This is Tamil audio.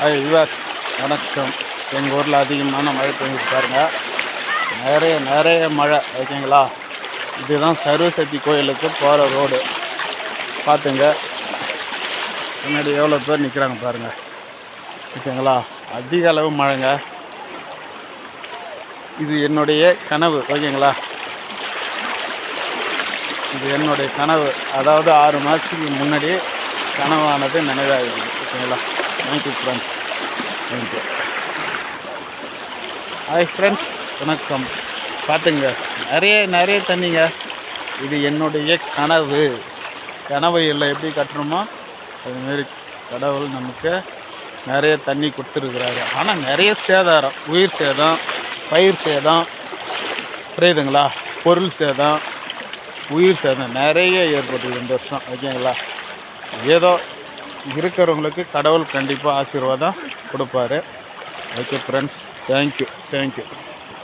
விவாஸ் வணக்கம். எங்கள் ஊரில் அதிகமான மழை பெஞ்சிட்டு பாருங்க. நிறைய மழை. ஓகேங்களா? இதுதான் சர்வசக்தி கோயிலுக்கு போகிற ரோடு. பார்த்துங்க, முன்னாடி எவ்வளோ பேர் நிற்கிறாங்க பாருங்கள். ஓகேங்களா? அதிக அளவு மழைங்க. இது என்னுடைய கனவு. ஓகேங்களா? இது என்னுடைய கனவு. அதாவது 6 மாதத்துக்கு முன்னாடி கனவானது நினைவாகிடுது. ஓகேங்களா? Thank you friends. Thank you. Hi friends, வணக்கம். பார்த்துங்க, நிறைய தண்ணிங்க. இது என்னுடைய கனவு. கனவு இல்லை எப்படி கட்டணுமோ அதுமாரி கடவுள் நமக்கு நிறைய தண்ணி கொடுத்துருக்குறாரு. ஆனால் நிறைய சேதாரம், உயிர் சேதம், பயிர் சேதம், புரியுதுங்களா? பொருள் சேதம், உயிர் சேதம் நிறைய ஏற்படுது இந்த வருஷம். ஓகேங்களா? ஏதோ இருக்கிறவங்களுக்கு கடவுள் கண்டிப்பாக ஆசீர்வாதம் கொடுப்பாரு. Okay friends, thank you.